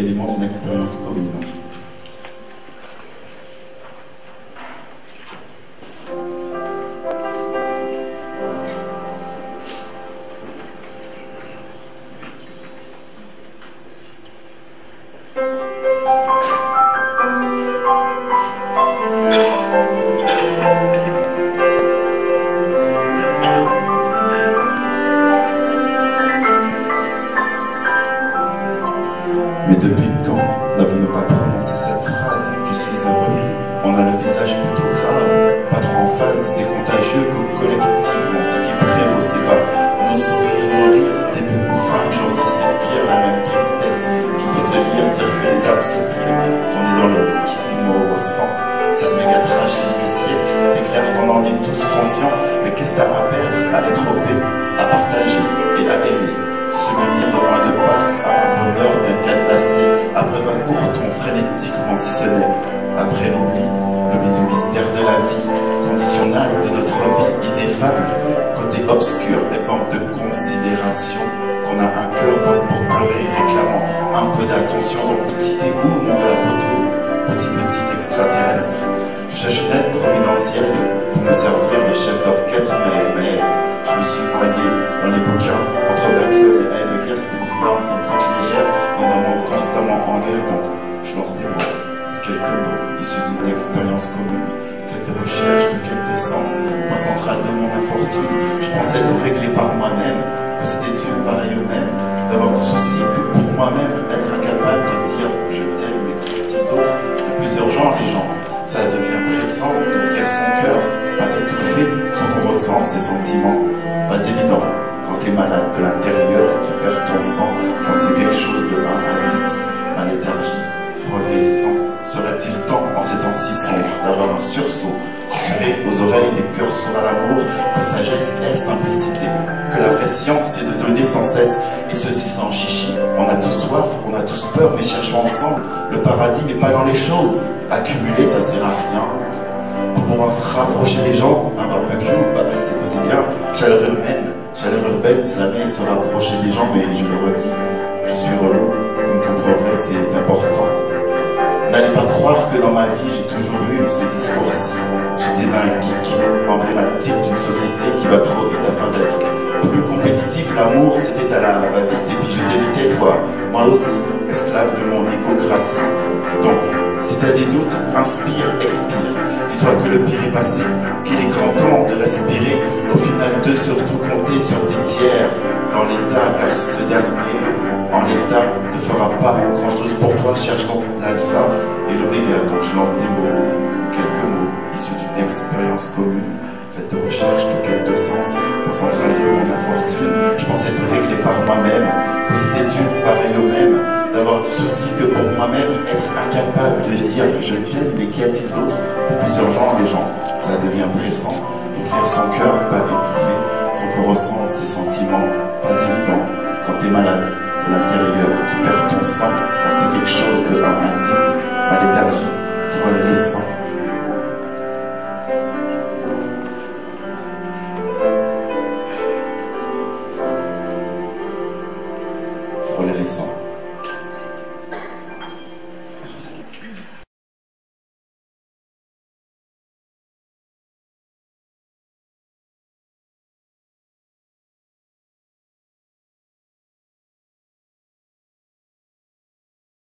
élément d'une expérience commune. Mais depuis quand n'avons-nous pas prononcé cette phrase? Je suis heureux. On a le visage plutôt grave, pas trop en phase, c'est contagieux que collectivement. Ce qui prévaut, c'est pas nos sourires, nos rires, début ou fin de journée, c'est pire, la même tristesse qui peut se lire, dire que les âmes soupirent. On est dans le qui dit mot au sang. Cette méga tragédie des siècles, c'est clair qu'on en est tous conscients, mais qu'est-ce que t'as à perdre, à être opé, à partager et à aimer? Se munir de loin de passe à un bonheur bien cadenassé, après quoi court-on frénétiquement si ce n'est après l'oubli du mystère de la vie, condition naze de notre vie ineffable, côté obscur, exemple de considération, qu'on a un cœur pour pleurer, réclamant un peu d'attention. Donc petit où mon gars poteau, petit extraterrestre, je cherche une aide providentielle pour me servir de chef d'orchestre, mais je me suis noyé dans les bouquins entre Bergson et Heidegger, c'était des armes en tant que légères dans un monde constamment en guerre. Donc je lance des mots, quelques mots issus d'une expérience commune, faite de recherche, de quête de sens, point central de mon infortune. Je pensais tout régler par moi-même, que c'était Dieu pareil au même, d'avoir tout ceci que pour moi-même, être incapable de dire je t'aime, mais qu'y a-t-il d'autre de plus urgent? Les gens, ça devient pressant d'ouvrir son cœur, pas étouffer ce qu'on ressent, ses sentiments. Pas évident, quand t'es malade de l'intérieur, tu perds ton sang, j'en sais quelque chose de 1 à 10, ma léthargie frôle les sangs. Serait-il temps, en ces temps si sombres, d'avoir un sursaut, susurrer aux oreilles des cœurs sourds à l'amour, que sagesse est simplicité, que la vraie science c'est de donner sans cesse, et ceci sans chichi. On a tous soif, on a tous peur, mais cherchons ensemble le paradis, mais pas dans les choses. Accumuler, ça sert à rien. Pour pouvoir se rapprocher des gens, un barbecue, bah, c'est aussi bien. Chaleur urbaine, c'est la mienne, se rapprocher des gens, mais je le redis, je suis relou, vous me comprendrez, c'est important. N'allez pas croire que dans ma vie, j'ai toujours eu ce discours-ci. J'étais un geek emblématique d'une société qui va trop vite afin d'être plus compétitif. L'amour, c'était à la va-vite, et puis je t'évitais, toi, moi aussi, esclave de mon écocratie. Donc, si t'as des doutes, inspire, expire. Dis-toi que le pire est passé, qu'il est grand temps de respirer. Au final, de surtout compter sur des tiers dans l'état, car ce dernier, en l'état, ne fera pas grand-chose pour toi. Cherche donc l'alpha et l'oméga. Donc je lance des mots, quelques mots issus d'une expérience commune, faite de recherche, de quête de sens, concentrale de mon infortune. Je pensais tout régler par moi-même, que c'était Dieu pareil au même, d'avoir du souci que pour moi-même, être incapable de dire je t'aime, mais qu'y a-t-il d'autre de plus urgent? Les gens, ça devient pressant, d'ouvrir son cœur, pas étouffé, son corps ressent ses sentiments, pas évident. Quand t'es malade de l'intérieur, tu perds ton sang, j'en sais quelque chose de 1 à 10, ma léthargie frôle les sangs. Frôler les sangs.